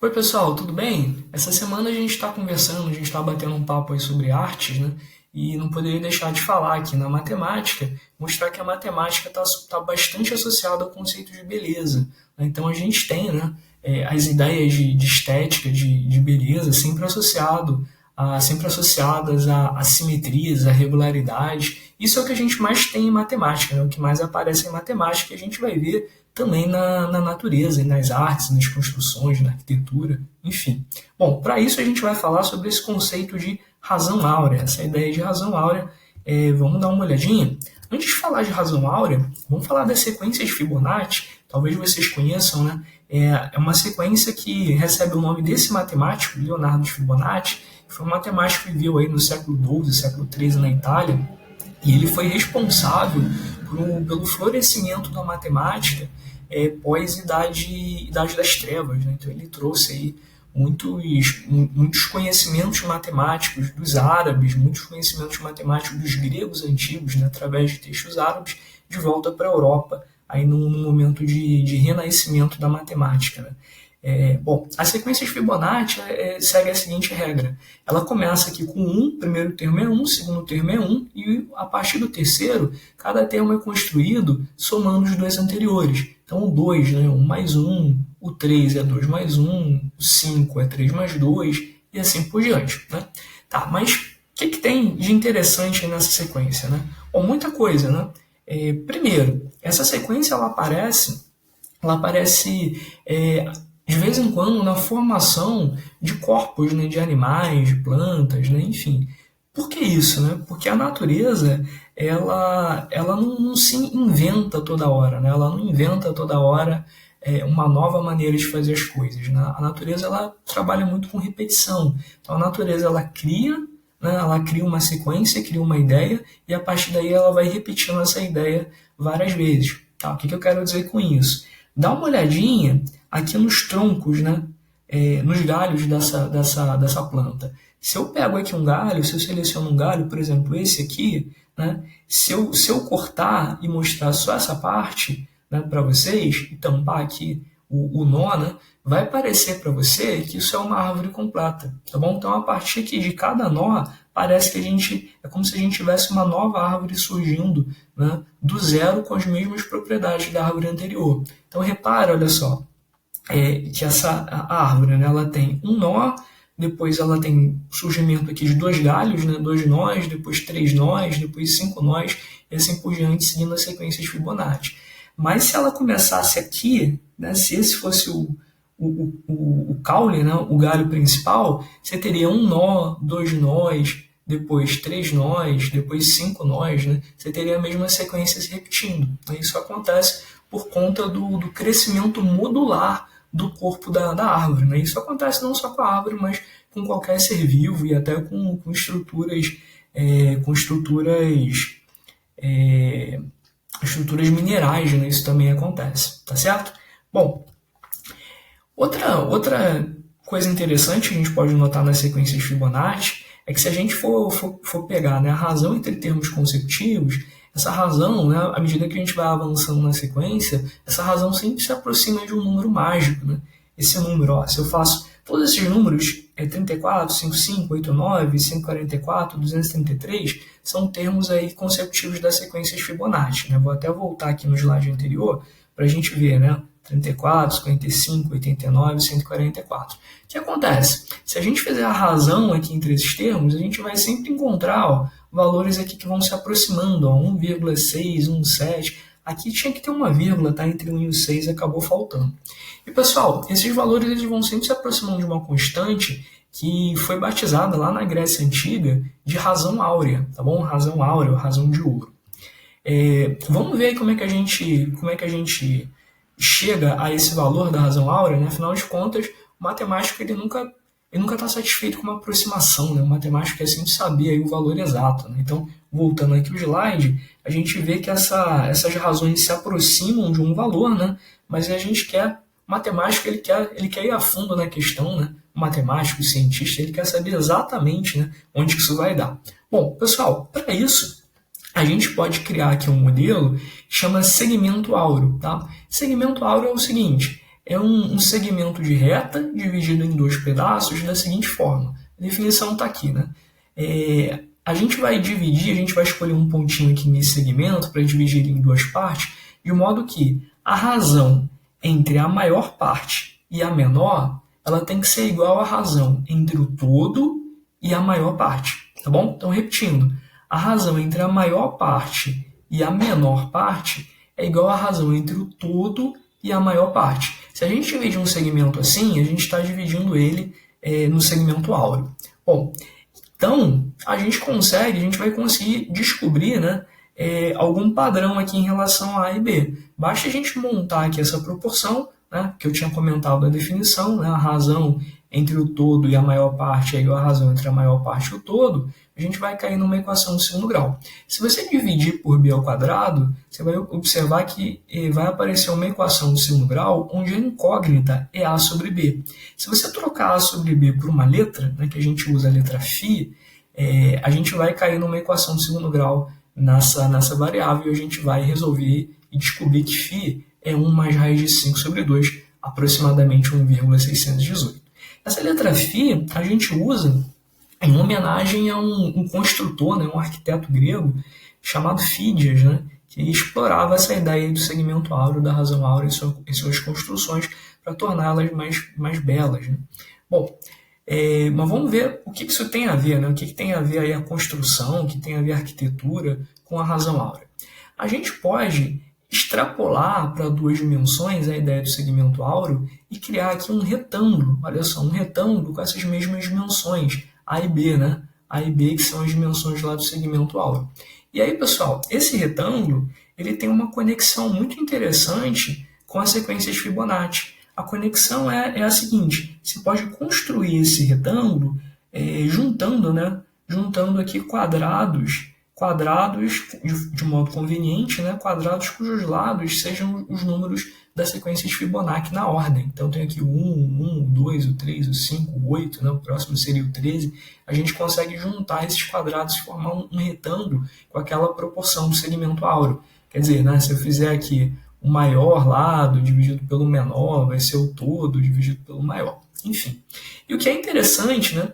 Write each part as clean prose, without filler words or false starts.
Oi, pessoal, tudo bem? Essa semana a gente está conversando, a gente está batendo um papo aí sobre artes, né? E não poderia deixar de falar aqui na matemática, mostrar que a matemática está bastante associada ao conceito de beleza, né? Então a gente tem, né, as ideias de estética, de beleza, sempre associadas a simetrias, a regularidades. Isso é o que a gente mais tem em matemática, né? O que mais aparece em matemática e a gente vai ver também na natureza, e nas artes, nas construções, na arquitetura, enfim. Bom, para isso a gente vai falar sobre esse conceito de razão áurea, essa ideia de razão áurea. Vamos dar uma olhadinha. Antes de falar de razão áurea, vamos falar da sequência de Fibonacci. Talvez vocês conheçam, né? É uma sequência que recebe o nome desse matemático, Leonardo de Fibonacci, que foi um matemático que viveu aí no século XII, século XIII na Itália, e ele foi responsável pelo florescimento da matemática pós-idade das trevas. Né? Então ele trouxe aí muitos conhecimentos matemáticos dos árabes, muitos conhecimentos matemáticos dos gregos antigos, né, através de textos árabes, de volta para a Europa, aí num momento de renascimento da matemática. Né? Bom, a sequência de Fibonacci segue a seguinte regra. Ela começa aqui com 1, o primeiro termo é 1, o segundo termo é 1, e a partir do terceiro, cada termo é construído somando os dois anteriores. Então, o 2, né, 1 mais 1, o 3 é 2 mais 1, o 5 é 3 mais 2, e assim por diante. Né? Tá, mas o que tem de interessante nessa sequência? Né? Bom, muita coisa. Né? Primeiro, essa sequência ela aparece de vez em quando na formação de corpos, né, de animais, de plantas, né, enfim. Por que isso? Né? Porque a natureza ela não se inventa toda hora, né? Ela não inventa toda hora uma nova maneira de fazer as coisas. Né? A natureza ela trabalha muito com repetição. Então a natureza ela cria, né, ela cria uma sequência, cria uma ideia, e a partir daí ela vai repetindo essa ideia várias vezes. Tá? O que eu quero dizer com isso? Dá uma olhadinha aqui nos troncos, né? Nos galhos dessa planta. Se eu pego aqui um galho, se eu seleciono um galho, por exemplo, esse aqui, né? Se eu cortar e mostrar só essa parte, né, para vocês, e tampar aqui o nó, né, vai parecer para você que isso é uma árvore completa, tá bom? Então, a partir aqui de cada nó, parece que é como se a gente tivesse uma nova árvore surgindo, né, do zero com as mesmas propriedades da árvore anterior. Então, repara, olha só, que a árvore, né, ela tem um nó, depois ela tem surgimento aqui de dois galhos, né, dois nós, depois três nós, depois cinco nós, e assim por diante, seguindo a sequência de Fibonacci. Mas se ela começasse aqui, né, se esse fosse o caule, né, o galho principal, você teria um nó, dois nós, depois três nós, depois cinco nós, né? Você teria a mesma sequência se repetindo. Isso acontece por conta do crescimento modular do corpo da árvore. Né? Isso acontece não só com a árvore, mas com qualquer ser vivo e até com estruturas minerais. Né? Isso também acontece, tá certo? Bom, outra coisa interessante que a gente pode notar na sequência de Fibonacci é que se a gente for pegar, né, a razão entre termos consecutivos, essa razão, né, à medida que a gente vai avançando na sequência, essa razão sempre se aproxima de um número mágico. Né? Esse número, ó, se eu faço todos esses números, 34, 55, 89, 144, 233, são termos aí consecutivos da sequência de Fibonacci. Né? Vou até voltar aqui no slide anterior para a gente ver, né? 34, 55, 89, 144. O que acontece? Se a gente fizer a razão aqui entre esses termos, a gente vai sempre encontrar, ó, valores aqui que vão se aproximando, 1,6, 1,7. Aqui tinha que ter uma vírgula, tá? Entre 1 e o 6 acabou faltando. E pessoal, esses valores eles vão sempre se aproximando de uma constante que foi batizada lá na Grécia Antiga de razão áurea, tá bom? Razão áurea, ou razão de ouro. Vamos ver aí como é que a gente chega a esse valor da razão áurea, né? Afinal de contas, o matemático ele nunca está satisfeito com uma aproximação, né? O matemático quer sempre saber aí o valor exato. Né? Então, voltando aqui ao slide, a gente vê que essas razões se aproximam de um valor, né? Mas a gente quer, o matemático ele quer ir a fundo na questão, né? O matemático, o cientista, ele quer saber exatamente, né, onde isso vai dar. Bom, pessoal, para isso, a gente pode criar aqui um modelo que chama segmento áureo. Tá? Segmento áureo é o seguinte, é um segmento de reta dividido em dois pedaços da seguinte forma. A definição está aqui, né? A gente vai dividir, a gente vai escolher um pontinho aqui nesse segmento para dividir ele em duas partes, de modo que a razão entre a maior parte e a menor, ela tem que ser igual à razão entre o todo e a maior parte, tá bom? Então, repetindo, a razão entre a maior parte e a menor parte é igual à razão entre o todo e a maior parte. Se a gente dividir um segmento assim, a gente está dividindo ele no segmento áureo. Bom, então a gente vai conseguir descobrir, né, algum padrão aqui em relação a A e B. Basta a gente montar aqui essa proporção, né, que eu tinha comentado na definição, né, a razão entre o todo e a maior parte é igual à razão entre a maior parte e o todo, a gente vai cair numa equação de segundo grau. Se você dividir por b ao quadrado, você vai observar que vai aparecer uma equação de segundo grau onde a incógnita é a sobre b. Se você trocar a sobre b por uma letra, né, que a gente usa a letra φ, a gente vai cair numa equação de segundo grau nessa variável e a gente vai resolver e descobrir que φ é 1 mais raiz de 5 sobre 2, aproximadamente 1,618. Essa letra φ a gente usa em homenagem a um construtor, né, um arquiteto grego chamado Fídias, né, que explorava essa ideia do segmento áureo, da razão áurea em suas construções para torná-las mais belas. Né? Bom, mas vamos ver o que isso tem a ver, né? O que tem a ver aí a construção, o que tem a ver a arquitetura com a razão áurea. A gente pode extrapolar para duas dimensões a ideia do segmento áureo e criar aqui um retângulo, olha só, um retângulo com essas mesmas dimensões, A e B, né? A e B que são as dimensões lá do segmento áureo. E aí, pessoal, esse retângulo ele tem uma conexão muito interessante com as sequências Fibonacci. A conexão é a seguinte, você pode construir esse retângulo juntando aqui quadrados de modo conveniente, né? Quadrados cujos lados sejam os números das sequências Fibonacci na ordem. Então tem aqui o 1, o 2, o 3, o 5, o 8, né? O próximo seria o 13. A gente consegue juntar esses quadrados e formar um retângulo com aquela proporção do segmento áureo. Quer dizer, né? Se eu fizer aqui o maior lado dividido pelo menor, vai ser o todo dividido pelo maior. Enfim. E o que é interessante, né,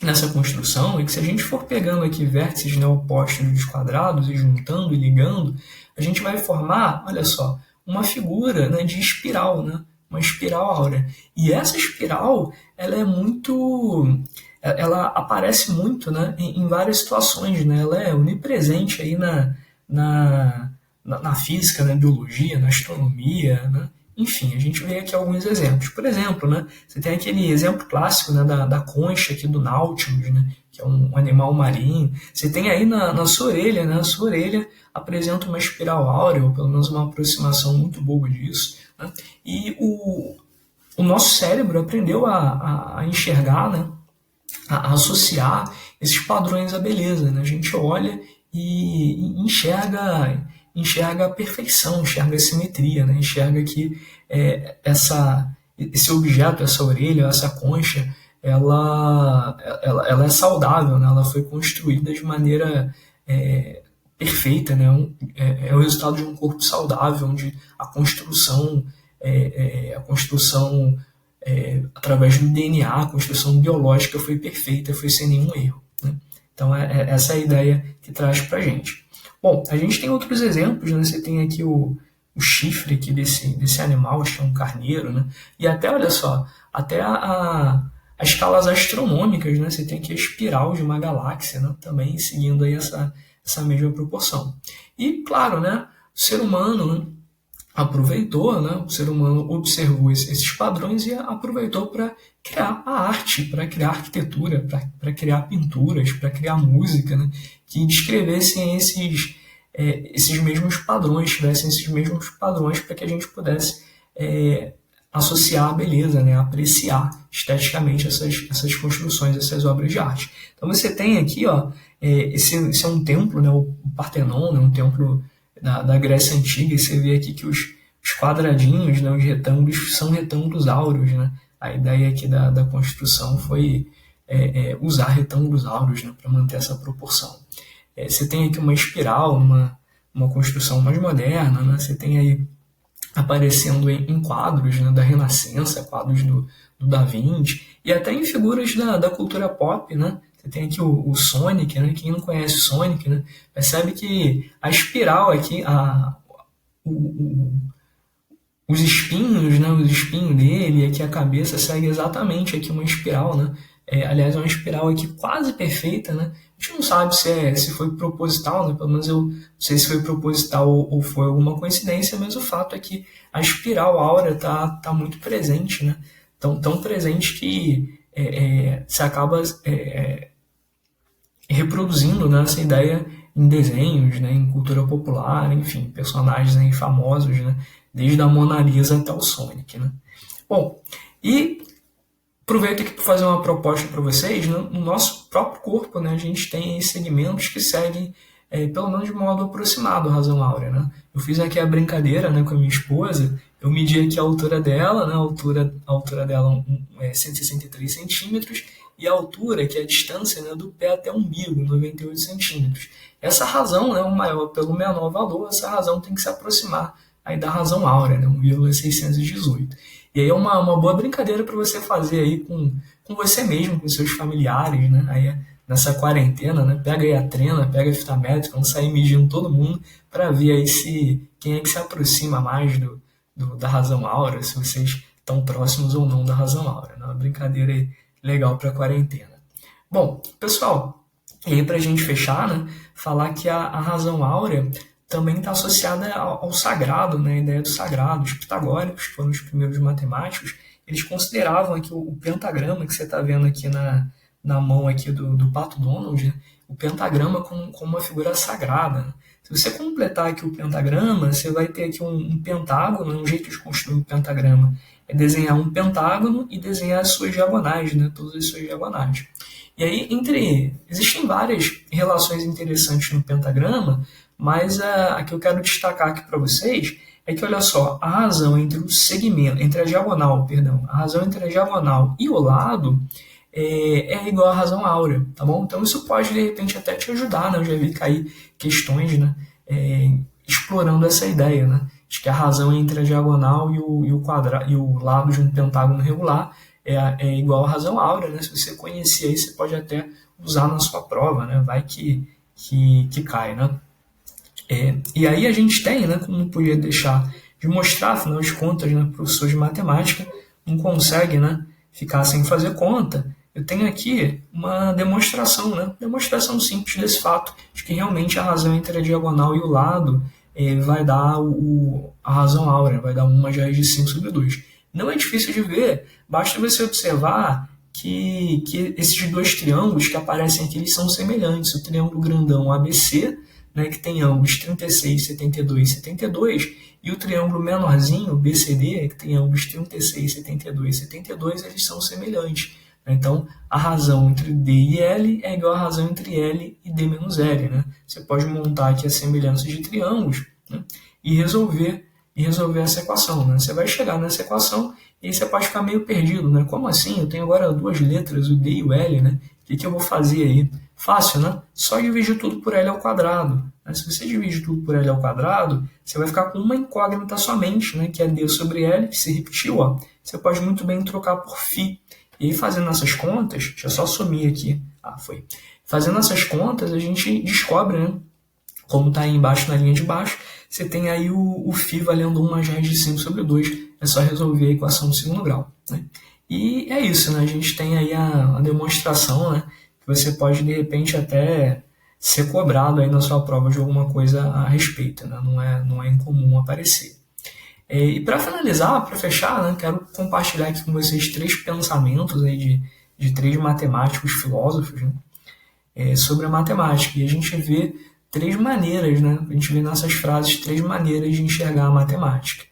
nessa construção é que se a gente for pegando aqui vértices, né, opostos dos quadrados e juntando e ligando, a gente vai formar, olha só, uma figura, né, de espiral, né, uma espiral áurea. E essa espiral, ela aparece muito, né, em várias situações, né, ela é onipresente aí na física, na biologia, na astronomia, né? Enfim, a gente vê aqui alguns exemplos. Por exemplo, né, você tem aquele exemplo clássico, né, da concha aqui do Nautilus, né, que é um animal marinho. Você tem aí na sua orelha, né, a sua orelha apresenta uma espiral áurea, ou pelo menos uma aproximação muito boa disso. Né? E o nosso cérebro aprendeu a enxergar, né, a associar esses padrões à beleza. Né? A gente olha e enxerga a perfeição, enxerga a simetria, né? Enxerga que esse objeto, essa orelha, essa concha, ela é saudável, né? Ela foi construída de maneira perfeita, né? É o resultado de um corpo saudável, onde a construção através do DNA, a construção biológica foi perfeita, foi sem nenhum erro. Né? Então, essa é a ideia que traz para a gente. Bom, a gente tem outros exemplos, né? Você tem aqui o chifre aqui desse animal, acho que é um carneiro, né? E até, olha só, até as escalas astronômicas, né? Você tem aqui a espiral de uma galáxia, né? Também seguindo aí essa mesma proporção. E, claro, né? O ser humano, né, aproveitou, né? O ser humano observou esses padrões e aproveitou para criar a arte, para criar arquitetura, para criar pinturas, para criar música, né? Que descrevessem esses mesmos padrões, tivessem esses mesmos padrões para que a gente pudesse associar a beleza, né? Apreciar esteticamente essas construções, essas obras de arte. Então você tem aqui, ó, esse é um templo, né? O Partenon, né? Um templo da Grécia Antiga, e você vê aqui que os quadradinhos, né? Os retângulos são retângulos áureos, né? A ideia aqui da construção foi usar retângulos áureos, né? Para manter essa proporção. Você tem aqui uma espiral, uma construção mais moderna, né? Você tem aí aparecendo em quadros, né, da Renascença, quadros do Da Vinci, e até em figuras da cultura pop, né? Você tem aqui o Sonic, né? Quem não conhece o Sonic, né? Percebe que a espiral aqui, o, o- os espinhos, né? Os espinhos dele e aqui a cabeça segue exatamente aqui uma espiral, né? Aliás, é uma espiral aqui quase perfeita, né? A gente não sabe se foi proposital, né? Pelo menos eu não sei se foi proposital ou foi alguma coincidência, mas o fato é que a espiral áurea tá muito presente, né? Tão presente que se acaba reproduzindo, né, essa ideia em desenhos, né, em cultura popular, enfim, personagens aí famosos, né, desde a Mona Lisa até o Sonic, né. Bom, e aproveito aqui para fazer uma proposta para vocês. Né? No nosso próprio corpo, né, a gente tem segmentos que seguem, pelo menos de modo aproximado, a razão áurea. Né? Eu fiz aqui a brincadeira, né, com a minha esposa, eu medi aqui a altura dela, né, a altura dela é 163 centímetros, e a altura, que é a distância, né, do pé até o umbigo, 98 centímetros. Essa razão, né, o maior pelo menor valor, essa razão tem que se aproximar aí da razão áurea, né, 1,618. E aí é uma boa brincadeira para você fazer aí com você mesmo, com seus familiares, né? Aí nessa quarentena, né? Pega aí a trena, pega a fita métrica, vamos sair medindo todo mundo para ver aí se quem é que se aproxima mais da razão áurea, se vocês estão próximos ou não da razão áurea. Né? Uma brincadeira aí legal para a quarentena. Bom, pessoal, e aí para a gente fechar, né? Falar que a razão áurea também está associada ao sagrado, né? A ideia do sagrado. Os pitagóricos, que foram os primeiros matemáticos, eles consideravam aqui o pentagrama que você está vendo aqui na mão aqui do Pato Donald, né? O pentagrama como uma figura sagrada. Né? Se você completar aqui o pentagrama, você vai ter aqui um pentágono. Um jeito de construir um pentagrama é desenhar um pentágono e desenhar as suas diagonais, né? Todas as suas diagonais. E aí, existem várias relações interessantes no pentagrama, mas a que eu quero destacar aqui para vocês é que, olha só, a razão entre o segmento, entre a diagonal, perdão, a razão entre a diagonal e o lado é igual à razão áurea, tá bom? Então isso pode, de repente, até te ajudar, né? Eu já vi cair questões, né? Explorando essa ideia, né? De que a razão entre a diagonal e o lado de um pentágono regular é igual à razão áurea, né? Se você conhecer aí, você pode até usar na sua prova, né? Vai que cai, né? E aí a gente tem, né, como não podia deixar de mostrar, afinal de contas, né, professor de matemática não consegue, né, ficar sem fazer conta. Eu tenho aqui uma demonstração, né, demonstração simples desse fato, de que realmente a razão entre a diagonal e o lado vai dar a razão áurea, vai dar 1 mais raiz de 5 sobre 2. Não é difícil de ver, basta você observar que esses dois triângulos que aparecem aqui eles são semelhantes. O triângulo grandão ABC, né, que tem ângulos 36, 72 e 72, e o triângulo menorzinho, BCD, que tem ângulos 36, 72 e 72, eles são semelhantes. Então, a razão entre D e L é igual à razão entre L e D menos L. Né? Você pode montar aqui as semelhanças de triângulos, né, e resolver essa equação. Né? Você vai chegar nessa equação e aí você pode ficar meio perdido. Né? Como assim? Eu tenho agora duas letras, o D e o L. Né? O que eu vou fazer aí? Fácil, né? Só dividir tudo por L ao quadrado. Né? Se você divide tudo por L ao quadrado, você vai ficar com uma incógnita somente, né? Que é D sobre L, que se repetiu. Ó. Você pode muito bem trocar por φ. E aí, fazendo essas contas, deixa eu só sumir aqui. Foi. Fazendo essas contas, a gente descobre, né? Como está aí embaixo na linha de baixo, você tem aí o φ valendo 1 mais raiz de 5 sobre 2. É só resolver a equação do segundo grau. Né? E é isso, né? A gente tem aí a demonstração, né? Que você pode, de repente, até ser cobrado aí na sua prova de alguma coisa a respeito. Né? Não é incomum aparecer. E para finalizar, para fechar, né? Quero compartilhar aqui com vocês 3 pensamentos aí de 3 matemáticos filósofos, né? Sobre a matemática. E a gente vê 3 maneiras, né? A gente vê nessas frases 3 maneiras de enxergar a matemática.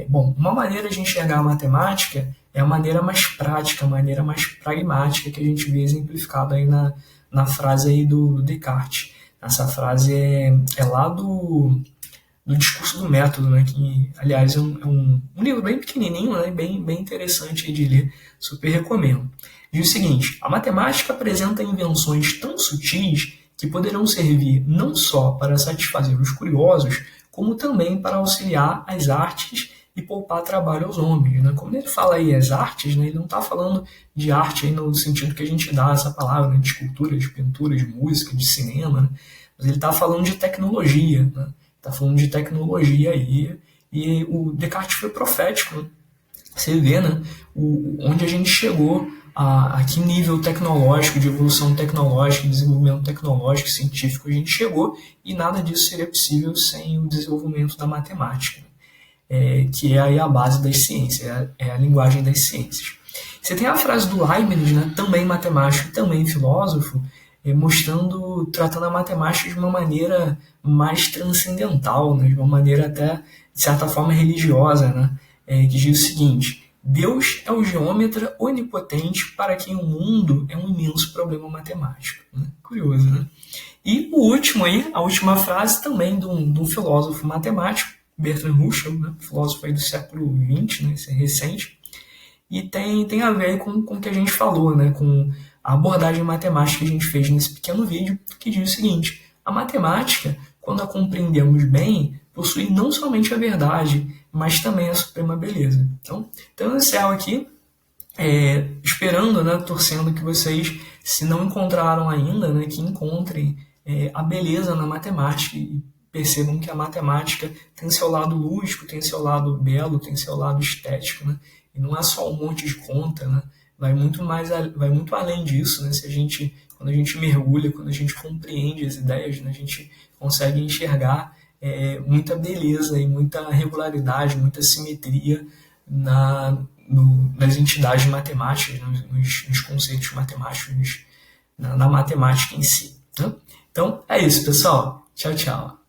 Bom, uma maneira de enxergar a matemática é a maneira mais prática, a maneira mais pragmática que a gente vê exemplificado aí na frase aí do Descartes. Essa frase é lá do Discurso do Método, né? Que, aliás, é um livro bem pequenininho, né? bem interessante aí de ler, super recomendo. Diz o seguinte: a matemática apresenta invenções tão sutis que poderão servir não só para satisfazer os curiosos, como também para auxiliar as artes e poupar trabalho aos homens. Né? Quando ele fala aí as artes, né, ele não está falando de arte aí no sentido que a gente dá essa palavra, né, de escultura, de pintura, de música, de cinema, né? Mas ele está falando de tecnologia, né? Está falando de tecnologia aí, e o Descartes foi profético, né? Você vê, né, onde a gente chegou, a que nível tecnológico, de evolução tecnológica, desenvolvimento tecnológico, científico a gente chegou, e nada disso seria possível sem o desenvolvimento da matemática, que é aí a base das ciências, é a linguagem das ciências. Você tem a frase do Leibniz, né, também matemático, também filósofo, tratando a matemática de uma maneira mais transcendental, né, de uma maneira até, de certa forma, religiosa, né, que diz o seguinte: Deus é o geômetra onipotente para quem o mundo é um imenso problema matemático. Né? Curioso, né? E o último aí, a última frase também de um filósofo matemático, Bertrand Russell, né? Filósofo aí do século XX, né? Esse é recente, e tem a ver com o que a gente falou, né? Com a abordagem matemática que a gente fez nesse pequeno vídeo, que diz o seguinte: a matemática, quando a compreendemos bem, possui não somente a verdade, mas também a suprema beleza. Então eu encerro aqui, esperando, né, torcendo que vocês, se não encontraram ainda, né, que encontrem a beleza na matemática e percebam que a matemática tem seu lado lúdico, tem seu lado belo, tem seu lado estético, né? E não é só um monte de conta, né? Vai muito além disso, né? Quando a gente mergulha, quando a gente compreende as ideias, né, a gente consegue enxergar muita beleza e muita regularidade, muita simetria nas entidades matemáticas, nos conceitos matemáticos, na matemática em si. Né? Então é isso, pessoal. Tchau, tchau.